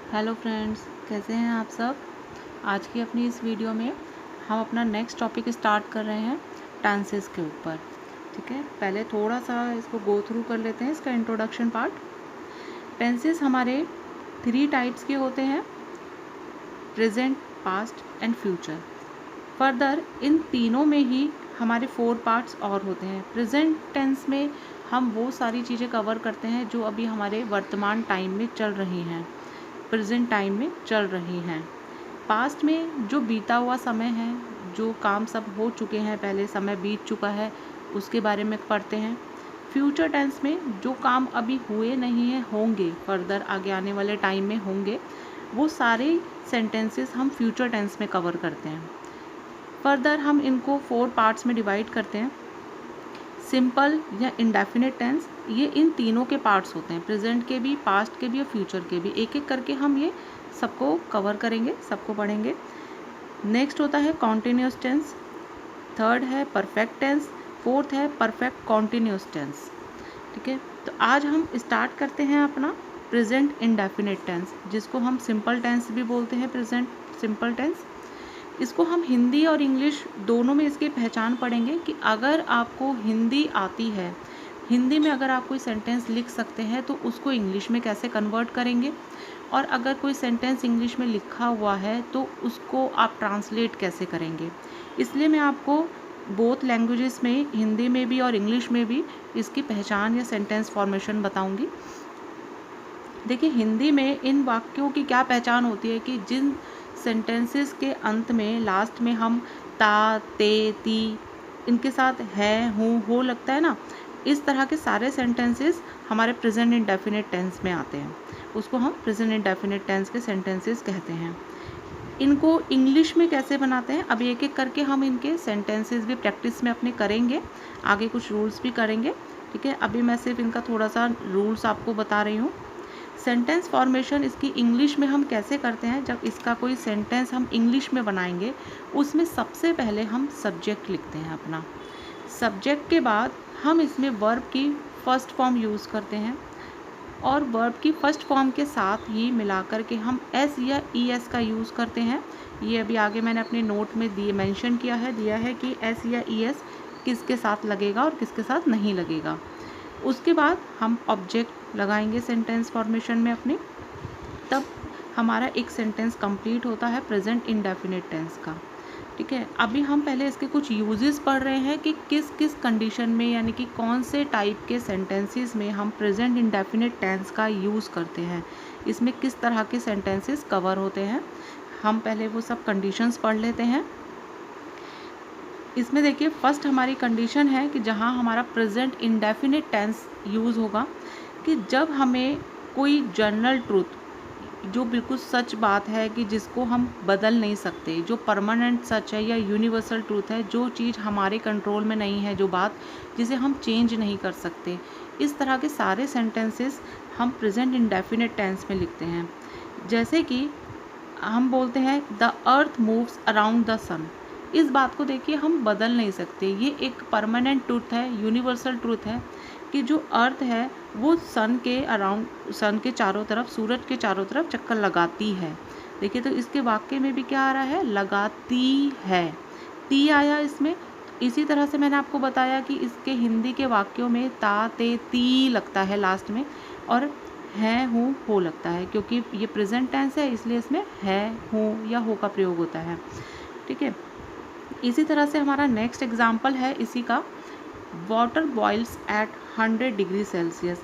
Hello friends, कैसे हैं आप सब। आज की अपनी इस वीडियो में हम अपना नेक्स्ट टॉपिक स्टार्ट कर रहे हैं टेंसेस के ऊपर। ठीक है, पहले थोड़ा सा इसको गो थ्रू कर लेते हैं, इसका इंट्रोडक्शन पार्ट। टेंसेस हमारे 3 टाइप्स के होते हैं, present, past and future. Further in तीनों में ही हमारे 4 पार्ट्स और होते हैं। प्रेजेंट टेंस में हम वो सारी चीज़ें कवर करते हैं जो अभी हमारे वर्तमान टाइम में चल रही हैं, प्रेजेंट टाइम में चल रही हैं। पास्ट में जो बीता हुआ समय है, जो काम सब हो चुके हैं, पहले समय बीत चुका है, उसके बारे में पढ़ते हैं। फ्यूचर टेंस में जो काम अभी हुए नहीं हैं, होंगे, फर्दर आगे आने वाले टाइम में होंगे, वो सारे सेंटेंसेस हम फ्यूचर टेंस में कवर करते हैं। फर्दर हम इनको 4 पार्ट्स में डिवाइड करते हैं। सिंपल या इंडेफिनिट टेंस, ये इन तीनों के पार्ट्स होते हैं, प्रेजेंट के भी, पास्ट के भी और फ्यूचर के भी। एक एक करके हम ये सबको कवर करेंगे, सबको पढ़ेंगे। नेक्स्ट होता है कॉन्टिन्यूस टेंस, थर्ड है परफेक्ट टेंस, फोर्थ है परफेक्ट कॉन्टिन्यूस टेंस। ठीक है, तो आज हम स्टार्ट करते हैं अपना प्रेजेंट इंडेफिनिट टेंस, जिसको हम सिंपल टेंस भी बोलते हैं, प्रेजेंट सिंपल टेंस। इसको हम हिंदी और इंग्लिश दोनों में इसकी पहचान पढ़ेंगे कि अगर आपको हिंदी आती है, हिंदी में अगर आप कोई सेंटेंस लिख सकते हैं तो उसको इंग्लिश में कैसे कन्वर्ट करेंगे, और अगर कोई सेंटेंस इंग्लिश में लिखा हुआ है तो उसको आप ट्रांसलेट कैसे करेंगे। इसलिए मैं आपको बोथ लैंग्वेजेस में, हिंदी में भी और इंग्लिश में भी, इसकी पहचान या सेंटेंस फॉर्मेशन बताऊंगी। देखिए, हिंदी में इन वाक्यों की क्या पहचान होती है कि जिन सेंटेंसेस के अंत में, लास्ट में हम ता, ते, ती, इनके साथ है, हूँ, हो लगता है ना, इस तरह के सारे सेंटेंसेस हमारे प्रेजेंट इंडेफिनिट टेंस में आते हैं। उसको हम प्रेजेंट इंडेफिनिट टेंस के सेंटेंसेस कहते हैं। इनको इंग्लिश में कैसे बनाते हैं, अभी एक एक करके हम इनके सेंटेंसेस भी प्रैक्टिस में अपने करेंगे, आगे कुछ रूल्स भी करेंगे। ठीक है, अभी मैं सिर्फ इनका थोड़ा सा रूल्स आपको बता रही हूँ। सेंटेंस फॉर्मेशन इसकी इंग्लिश में हम कैसे करते हैं, जब इसका कोई सेंटेंस हम इंग्लिश में बनाएंगे, उसमें सबसे पहले हम सब्जेक्ट लिखते हैं अपना। सब्जेक्ट के बाद हम इसमें वर्ब की फर्स्ट फॉर्म यूज़ करते हैं, और वर्ब की फर्स्ट फॉर्म के साथ ही मिलाकर के हम एस या ई एस का यूज़ करते हैं। ये अभी आगे मैंने अपने नोट में मेंशन किया है कि एस या ई एस किसके साथ लगेगा और किसके साथ नहीं लगेगा। उसके बाद हम ऑब्जेक्ट लगाएंगे सेंटेंस फॉर्मेशन में अपने, तब हमारा एक सेंटेंस कंप्लीट होता है प्रेजेंट इंडेफिनिट टेंस का। ठीक है, अभी हम पहले इसके कुछ यूजेस पढ़ रहे हैं कि किस किस कंडीशन में, यानी कि कौन से टाइप के सेंटेंसेस में हम प्रेजेंट इंडेफिनिट टेंस का यूज़ करते हैं, इसमें किस तरह के सेंटेंसेस कवर होते हैं। हम पहले वो सब कंडीशंस पढ़ लेते हैं। इसमें देखिए, फर्स्ट हमारी कंडीशन है कि जहाँ हमारा प्रेजेंट इंडेफिनिट टेंस यूज़ होगा कि जब हमें कोई जनरल ट्रूथ, जो बिल्कुल सच बात है कि जिसको हम बदल नहीं सकते, जो परमानेंट सच है या यूनिवर्सल ट्रूथ है, जो चीज़ हमारे कंट्रोल में नहीं है, जो बात जिसे हम चेंज नहीं कर सकते, इस तरह के सारे सेंटेंसेस हम प्रेजेंट इंडेफिनिट टेंस में लिखते हैं। जैसे कि हम बोलते हैं the earth moves around the sun. इस बात को देखिए, हम बदल नहीं सकते, ये एक परमानेंट ट्रूथ है, यूनिवर्सल ट्रूथ है कि जो अर्थ है वो सन के अराउंड, सन के चारों तरफ, सूरज के चारों तरफ चक्कर लगाती है। देखिए, तो इसके वाक्य में भी क्या आ रहा है, लगाती है, ती आया इसमें। इसी तरह से मैंने आपको बताया कि इसके हिंदी के वाक्यों में ता, ते, ती लगता है लास्ट में, और है, हूँ, हो लगता है, क्योंकि ये प्रेजेंट टेंस है, इसलिए इसमें है, हूँ या हो का प्रयोग होता है। ठीक है, इसी तरह से हमारा नेक्स्ट एग्जाम्पल है इसी का, water boils at 100 degree Celsius.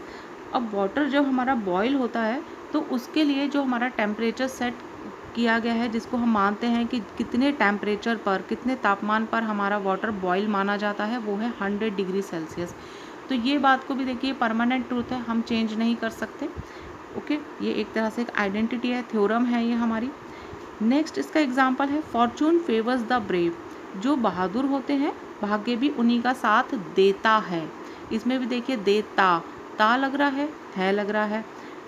अब वाटर जब हमारा बॉयल होता है तो उसके लिए जो हमारा टेम्परेचर सेट किया गया है, जिसको हम मानते हैं कि कितने टेम्परेचर पर, कितने तापमान पर हमारा वाटर बॉयल माना जाता है, वो है 100 डिग्री सेल्सियस। तो ये बात को भी देखिए, परमानेंट ट्रूथ है, हम चेंज नहीं कर सकते। ओके, ये एक तरह से एक आइडेंटिटी है, थ्योरम है ये हमारी। नेक्स्ट इसका एग्जाम्पल है, फॉर्चून फेवर्स द ब्रेव। जो बहादुर होते हैं, भाग्य भी उन्हीं का साथ देता है। इसमें भी देखिए, देता, ता लग रहा है लग रहा है।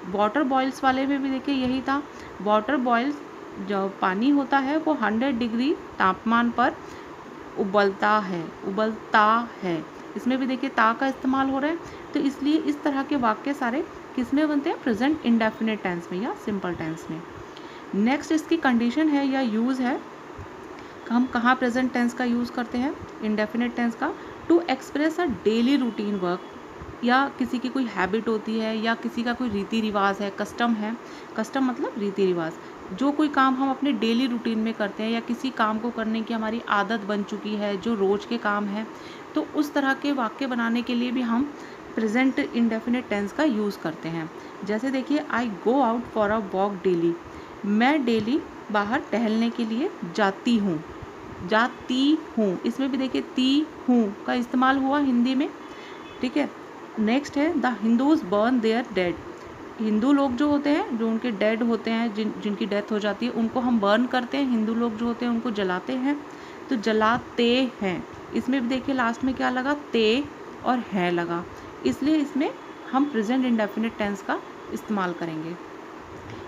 वाटर बॉयल्स वाले में भी देखिए यही था, वाटर बॉयल्स, जो पानी होता है वो 100 डिग्री तापमान पर उबलता है। इसमें भी देखिए ता का इस्तेमाल हो रहा है। तो इसलिए इस तरह के वाक्य सारे किस में बनते हैं, प्रेजेंट इंडेफिनिट टेंस में या सिंपल टेंस में। नेक्स्ट इसकी कंडीशन है या यूज़ है, हम कहाँ प्रेजेंट टेंस का यूज़ करते हैं, इंडेफिनिट टेंस का, to express a daily routine work, या किसी की कोई हैबिट होती है या किसी का कोई रीति रिवाज है, कस्टम है, कस्टम मतलब रीति रिवाज, जो कोई काम हम अपने डेली रूटीन में करते हैं या किसी काम को करने की हमारी आदत बन चुकी है, जो रोज़ के काम है, तो उस तरह के वाक्य बनाने के लिए भी हम प्रेजेंट इंडेफिनिट टेंस का यूज़ करते हैं। जैसे देखिए, I go out for a walk daily, मैं डेली बाहर टहलने के लिए जाती हूँ, जाती हूँ, इसमें भी देखिए ती हूँ का इस्तेमाल हुआ हिंदी में, ठीक है। नेक्स्ट है the Hindus burn their dead, Hindu लोग जो होते हैं, जो उनके डेड होते हैं, जिनकी डेथ हो जाती है, उनको हम बर्न करते हैं, हिंदू लोग जो होते हैं उनको जलाते हैं, तो जलाते हैं, इसमें भी देखिए लास्ट में क्या लगा, ते और है लगा, इसलिए इसमें हम प्रेजेंट इंडेफिनिट टेंस का इस्तेमाल करेंगे।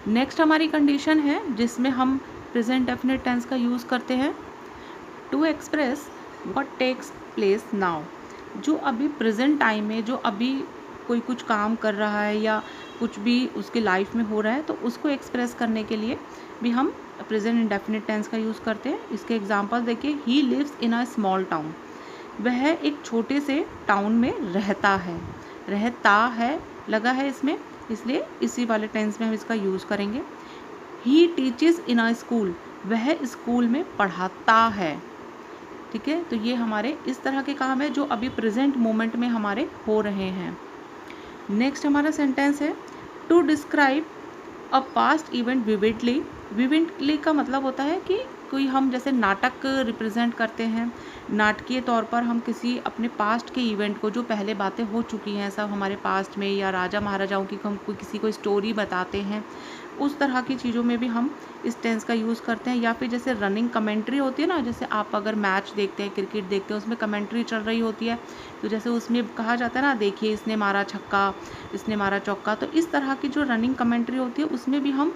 नेक्स्ट हमारी कंडीशन है जिसमें हम प्रेजेंट डेफिनिट टेंस का यूज़ करते हैं, to express what takes place now, जो अभी प्रेजेंट टाइम में, जो अभी कोई कुछ काम कर रहा है या कुछ भी उसकी लाइफ में हो रहा है, तो उसको एक्सप्रेस करने के लिए भी हम प्रेजेंट इंडेफिनिट टेंस का यूज़ करते हैं। इसके एग्जांपल देखिए, he lives in a small town, वह एक छोटे से टाउन में रहता है, रहता है लगा है इसमें, इसलिए इसी वाले टेंस में हम इसका यूज़ करेंगे। He teaches in a school, वह स्कूल में पढ़ाता है, ठीक है। तो ये हमारे इस तरह के काम है जो अभी प्रेजेंट मोमेंट में हमारे हो रहे हैं। नेक्स्ट हमारा सेंटेंस है, to describe a past event vividly, vividly का मतलब होता है कि कोई हम जैसे नाटक रिप्रेजेंट करते हैं, नाटकीय तौर पर हम किसी अपने पास्ट के इवेंट को, जो पहले बातें हो चुकी हैं सब हमारे पास्ट में, या राजा महाराजाओं की हम किसी को स्टोरी बताते हैं, उस तरह की चीज़ों में भी हम इस टेंस का यूज़ करते हैं। या फिर जैसे रनिंग कमेंट्री होती है ना, जैसे आप अगर मैच देखते हैं, क्रिकेट देखते हैं, उसमें कमेंट्री चल रही होती है, तो जैसे उसमें कहा जाता है ना, देखिए इसने मारा छक्का, इसने मारा चौका, तो इस तरह की जो रनिंग कमेंट्री होती है उसमें भी हम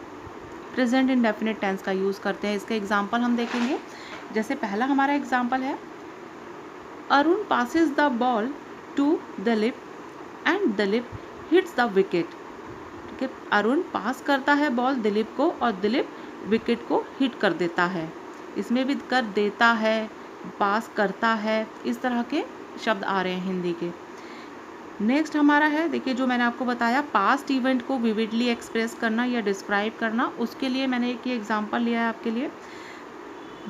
प्रेजेंट इंडेफिनिट टेंस का यूज़ करते हैं। इसके एग्जाम्पल हम देखेंगे। जैसे पहला हमारा एग्जाम्पल है, Arun passes the ball to Dilip and Dilip hits the wicket, ठीक है। अरुण पास करता है बॉल दिलीप को और दिलीप विकेट को हिट कर देता है, इसमें भी कर देता है, पास करता है, इस तरह के शब्द आ रहे हैं हिंदी के। नेक्स्ट हमारा है, देखिए जो मैंने आपको बताया पास्ट इवेंट को विविडली एक्सप्रेस करना या डिस्क्राइब करना, उसके लिए मैंने एक ये एग्जांपल लिया है आपके लिए,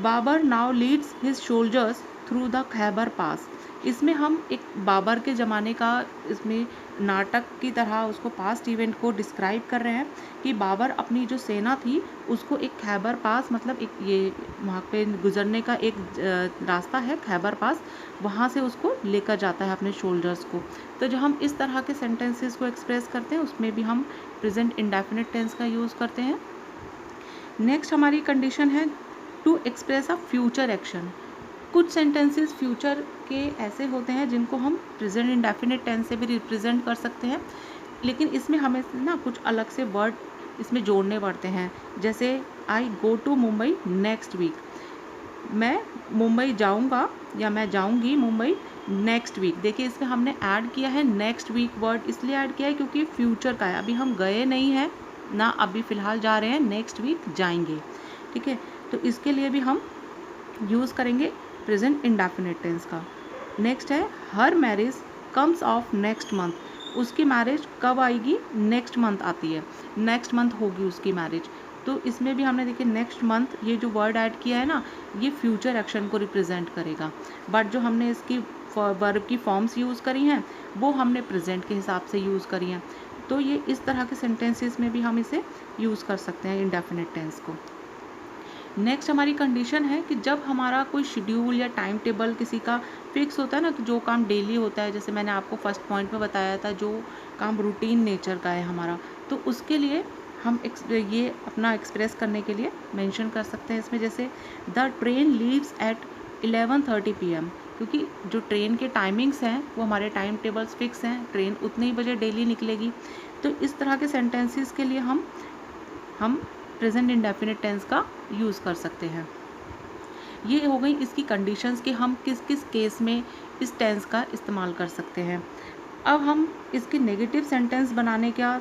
Babur now leads his soldiers through the Khyber pass, इसमें हम एक बाबर के ज़माने का, इसमें नाटक की तरह उसको पास्ट इवेंट को डिस्क्राइब कर रहे हैं कि बाबर अपनी जो सेना थी उसको एक खैबर पास, मतलब एक ये वहाँ पे गुजरने का एक रास्ता है खैबर पास, वहाँ से उसको लेकर जाता है अपने शोल्जर्स को। तो जो हम इस तरह के सेंटेंसेस को एक्सप्रेस करते हैं उसमें भी हम प्रेजेंट इंडेफिनिट टेंस का यूज़ करते हैं। नेक्स्ट हमारी कंडीशन है, to express a future action, कुछ सेंटेंसेस फ्यूचर के ऐसे होते हैं जिनको हम प्रेजेंट इंडेफिनिट टेंस से भी रिप्रेजेंट कर सकते हैं, लेकिन इसमें हमें ना कुछ अलग से वर्ड इसमें जोड़ने पड़ते हैं। जैसे I go to Mumbai next week, मैं मुंबई जाऊंगा या मैं जाऊंगी मुंबई नेक्स्ट वीक, देखिए इसमें हमने ऐड किया है नेक्स्ट वीक वर्ड, इसलिए ऐड किया है क्योंकि फ्यूचर का है, अभी हम गए नहीं हैं ना, अभी फ़िलहाल जा रहे हैं, नेक्स्ट वीक जाएंगे, ठीक है। तो इसके लिए भी हम यूज़ करेंगे प्रेजेंट इंडेफिनिट टेंस का। नेक्स्ट है, हर marriage comes of next month, उसकी मैरिज कब आएगी, नेक्स्ट मंथ आती है, नेक्स्ट मंथ होगी उसकी मैरिज। तो इसमें भी हमने देखिए नेक्स्ट मंथ ये जो वर्ड ऐड किया है ना, ये फ्यूचर एक्शन को रिप्रेजेंट करेगा, बट जो हमने इसकी वर्ब की फॉर्म्स यूज़ करी हैं वो हमने प्रेजेंट के हिसाब से यूज़ करी हैं। तो ये इस तरह के सेंटेंसेस में भी हम इसे यूज़ कर सकते हैं इंडेफिनिट टेंस को। नेक्स्ट हमारी कंडीशन है कि जब हमारा कोई शेड्यूल या टाइम टेबल किसी का फिक्स होता है ना, कि जो काम डेली होता है, जैसे मैंने आपको फर्स्ट पॉइंट में बताया था, जो काम रूटीन नेचर का है हमारा, तो उसके लिए हम ये अपना एक्सप्रेस करने के लिए मेंशन कर सकते हैं इसमें। जैसे the train leaves eight 11:30 PM, क्योंकि जो ट्रेन के टाइमिंग्स हैं वो हमारे टाइम टेबल्स फिक्स हैं, ट्रेन उतने ही बजे डेली निकलेगी। तो इस तरह के सेंटेंसेस के लिए हम प्रेजेंट इंडेफिनिट टेंस का यूज़ कर सकते हैं। ये हो गई इसकी कंडीशंस कि हम किस किस केस में इस टेंस का इस्तेमाल कर सकते हैं। अब हम इसके नेगेटिव सेंटेंस बनाने का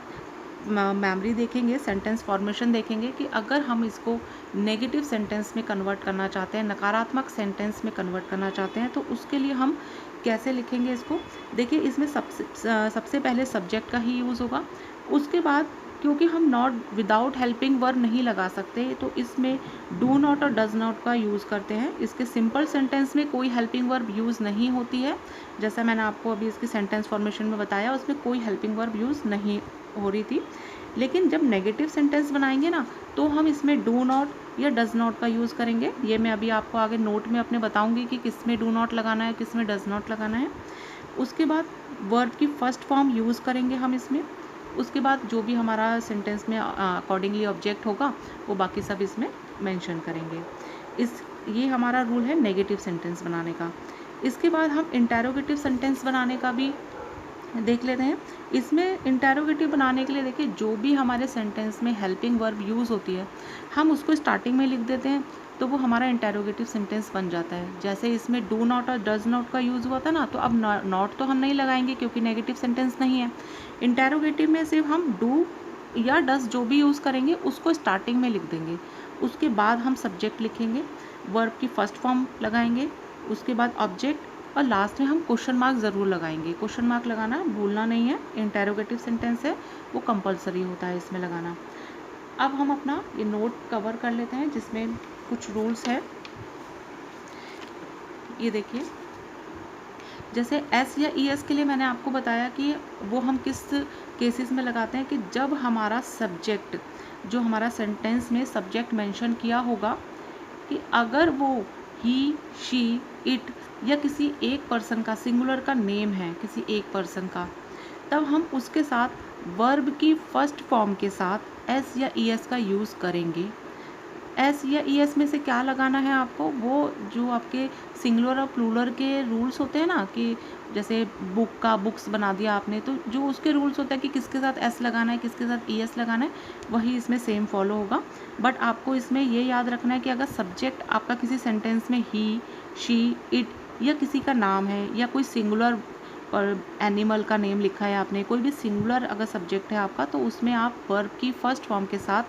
मेमोरी देखेंगे, सेंटेंस फॉर्मेशन देखेंगे कि अगर हम इसको नेगेटिव सेंटेंस में कन्वर्ट करना चाहते हैं, नकारात्मक सेंटेंस में कन्वर्ट करना चाहते हैं, तो उसके लिए हम कैसे लिखेंगे इसको। देखिए इसमें सबसे पहले सब्जेक्ट का ही यूज़ होगा। उसके बाद क्योंकि हम नॉट विदाउट हेल्पिंग वर्ब नहीं लगा सकते, तो इसमें डू नॉट और डज नॉट का यूज़ करते हैं। इसके सिंपल सेंटेंस में कोई हेल्पिंग वर्ब यूज़ नहीं होती है, जैसा मैंने आपको अभी इसकी सेंटेंस फॉर्मेशन में बताया, उसमें कोई हेल्पिंग वर्ब यूज़ नहीं हो रही थी। लेकिन जब नेगेटिव सेंटेंस बनाएंगे ना, तो हम इसमें डू नॉट या डज नॉट का यूज़ करेंगे। ये मैं अभी आपको आगे नोट में अपने बताऊंगी कि किस में डू नॉट लगाना है, किस में डज नॉट लगाना है। उसके बाद वर्ब की फर्स्ट फॉर्म यूज़ करेंगे हम इसमें। उसके बाद जो भी हमारा सेंटेंस में अकॉर्डिंगली ऑब्जेक्ट होगा, वो बाकी सब इसमें मेंशन करेंगे। ये हमारा रूल है नेगेटिव सेंटेंस बनाने का। इसके बाद हम इंटेरोगेटिव सेंटेंस बनाने का भी देख लेते हैं। इसमें इंटेरोगेटिव बनाने के लिए देखिए, जो भी हमारे सेंटेंस में हेल्पिंग वर्ब यूज़ होती है, हम उसको स्टार्टिंग में लिख देते हैं, तो वो हमारा इंटेरोगेटिव सेंटेंस बन जाता है। जैसे इसमें डू नॉट और डज नॉट का यूज़ हुआ था ना, तो अब नॉट तो हम नहीं लगाएंगे क्योंकि नेगेटिव सेंटेंस नहीं है। इंटेरोगेटिव में सिर्फ हम डू या डज जो भी यूज़ करेंगे उसको स्टार्टिंग में लिख देंगे। उसके बाद हम सब्जेक्ट लिखेंगे, वर्ब की फर्स्ट फॉर्म लगाएंगे, उसके बाद ऑब्जेक्ट, और लास्ट में हम क्वेश्चन मार्क ज़रूर लगाएंगे। क्वेश्चन मार्क लगाना भूलना नहीं है, इंटेरोगेटिव सेंटेंस है वो कंपलसरी होता है इसमें लगाना। अब हम अपना ये नोट कवर कर लेते हैं जिसमें कुछ रूल्स है। ये देखिए, जैसे एस या ई एस के लिए मैंने आपको बताया कि वो हम किस केसेस में लगाते हैं, कि जब हमारा सब्जेक्ट, जो हमारा सेंटेंस में सब्जेक्ट मेंशन किया होगा, कि अगर वो ही, शी, इट या किसी एक पर्सन का, सिंगुलर का नेम है किसी एक पर्सन का, तब हम उसके साथ वर्ब की फर्स्ट फॉर्म के साथ एस या ई एस का यूज़ करेंगे। एस या ई एस में से क्या लगाना है आपको, वो जो आपके सिंगुलर और प्लूरल के रूल्स होते हैं ना, कि जैसे बुक का बुक्स बना दिया आपने, तो जो उसके रूल्स होते हैं कि किसके साथ एस लगाना है, किसके साथ ई एस लगाना है, वही इसमें सेम फॉलो होगा। बट आपको इसमें ये याद रखना है कि अगर सब्जेक्ट आपका किसी सेंटेंस में ही, शी, इट या किसी का नाम है, या कोई सिंगुलर और एनिमल का नेम लिखा है आपने, कोई भी सिंगुलर अगर सब्जेक्ट है आपका, तो उसमें आप वर्ब की फर्स्ट फॉर्म के साथ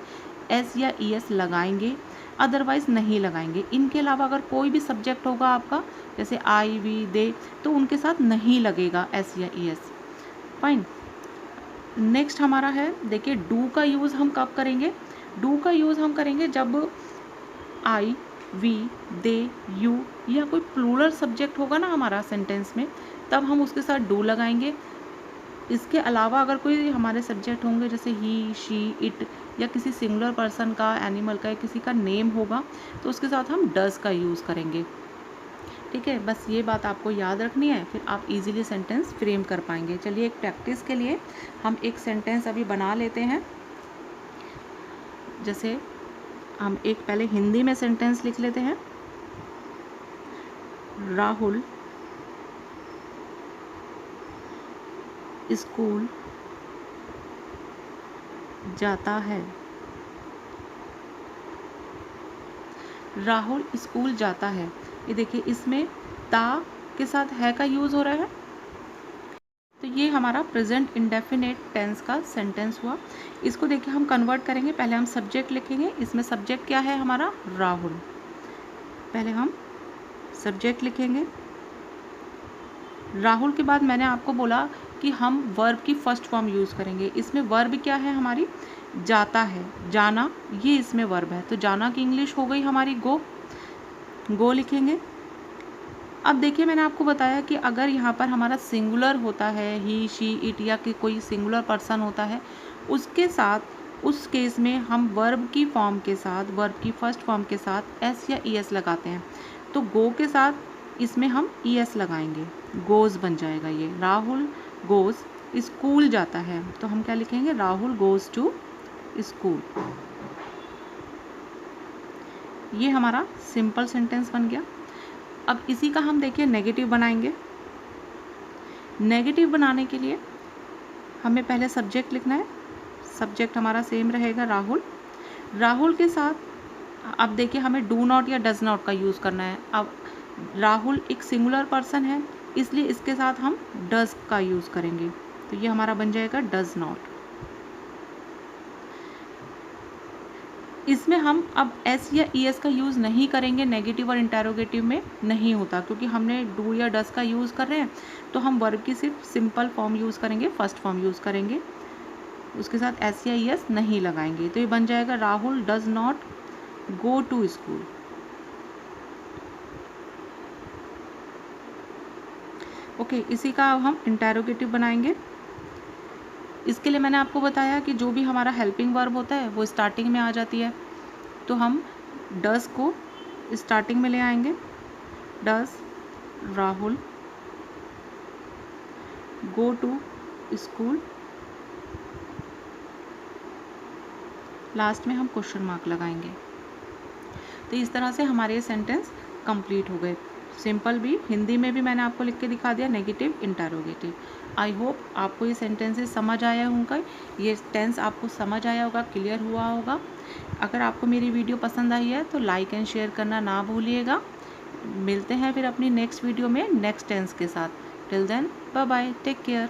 एस या ई एस लगाएंगे, अदरवाइज़ नहीं लगाएंगे। इनके अलावा अगर कोई भी सब्जेक्ट होगा आपका, जैसे आई, वी, दे, तो उनके साथ नहीं लगेगा एस या ई एस। फाइन। नेक्स्ट हमारा है, देखिए डू का यूज़ हम कब करेंगे। डू का यूज़ हम करेंगे जब आई, वी, दे, यू या कोई प्लूरल सब्जेक्ट होगा ना हमारा सेंटेंस में, तब हम उसके साथ डू लगाएंगे। इसके अलावा अगर कोई हमारे सब्जेक्ट होंगे जैसे ही, शी, इट या किसी सिंगुलर पर्सन का, एनिमल का या किसी का नेम होगा, तो उसके साथ हम डज का यूज़ करेंगे। ठीक है, बस ये बात आपको याद रखनी है, फिर आप इजीली सेंटेंस फ्रेम कर पाएंगे। चलिए एक प्रैक्टिस के लिए हम एक सेंटेंस अभी बना लेते हैं। जैसे हम एक पहले हिंदी में सेंटेंस लिख लेते हैं। राहुल स्कूल जाता है। राहुल स्कूल जाता है। ये देखिए, इसमें ता के साथ है का यूज़ हो रहा है, तो ये हमारा प्रेजेंट इंडेफिनेट टेंस का सेंटेंस हुआ। इसको देखिए हम कन्वर्ट करेंगे। पहले हम सब्जेक्ट लिखेंगे। इसमें सब्जेक्ट क्या है हमारा, राहुल। पहले हम सब्जेक्ट लिखेंगे। राहुल के बाद मैंने आपको बोला कि हम वर्ब की फर्स्ट फॉर्म यूज़ करेंगे। इसमें वर्ब क्या है हमारी, जाता है, जाना, ये इसमें वर्ब है। तो जाना की इंग्लिश हो गई हमारी गो। गो लिखेंगे। अब देखिए, मैंने आपको बताया कि अगर यहाँ पर हमारा सिंगुलर होता है, ही, शी, इट या कि कोई सिंगुलर पर्सन होता है, उसके साथ उस केस में हम वर्ब की फॉर्म के साथ, वर्ब की फर्स्ट फॉर्म के साथ एस या ई एस लगाते हैं। तो गो के साथ इसमें हम ई एस लगाएंगे, गोज़ बन जाएगा ये। राहुल गोज़ स्कूल जाता है, तो हम क्या लिखेंगे, राहुल गोज़ टू स्कूल। ये हमारा सिंपल सेंटेंस बन गया। अब इसी का हम देखिए नेगेटिव बनाएंगे। नेगेटिव बनाने के लिए हमें पहले सब्जेक्ट लिखना है। सब्जेक्ट हमारा सेम रहेगा राहुल। राहुल के साथ अब देखिए हमें डू नॉट या डज नॉट का यूज़ करना है। अब राहुल एक सिंगुलर पर्सन है, इसलिए इसके साथ हम डज का यूज़ करेंगे। तो ये हमारा बन जाएगा डज नॉट। इसमें हम अब एस या ई एस का यूज़ नहीं करेंगे, नेगेटिव और इंटेरोगेटिव में नहीं होता, क्योंकि हमने डू या डस का यूज़ कर रहे हैं। तो हम वर्ब की सिर्फ सिंपल फॉर्म यूज़ करेंगे, फर्स्ट फॉर्म यूज़ करेंगे, उसके साथ एस या ई एस नहीं लगाएंगे। तो ये बन जाएगा Rahul does not go to school. Okay, इसी का अब हम इंटेरोगेटिव बनाएंगे। इसके लिए मैंने आपको बताया कि जो भी हमारा हेल्पिंग वर्ब होता है वो स्टार्टिंग में आ जाती है। तो हम डज को स्टार्टिंग में ले आएंगे। Does Rahul go to school, last में हम क्वेश्चन मार्क लगाएंगे। तो इस तरह से हमारे ये सेंटेंस कंप्लीट हो गए। सिंपल भी, हिंदी में भी मैंने आपको लिख के दिखा दिया, नेगेटिव इंटेरोगेटिव। आई होप आपको ये सेंटेंसेस समझ आया होगा, ये टेंस आपको समझ आया होगा, क्लियर हुआ होगा। अगर आपको मेरी वीडियो पसंद आई है तो लाइक एंड शेयर करना ना भूलिएगा। मिलते हैं फिर अपनी नेक्स्ट वीडियो में नेक्स्ट टेंस के साथ। Till then bye bye, take care.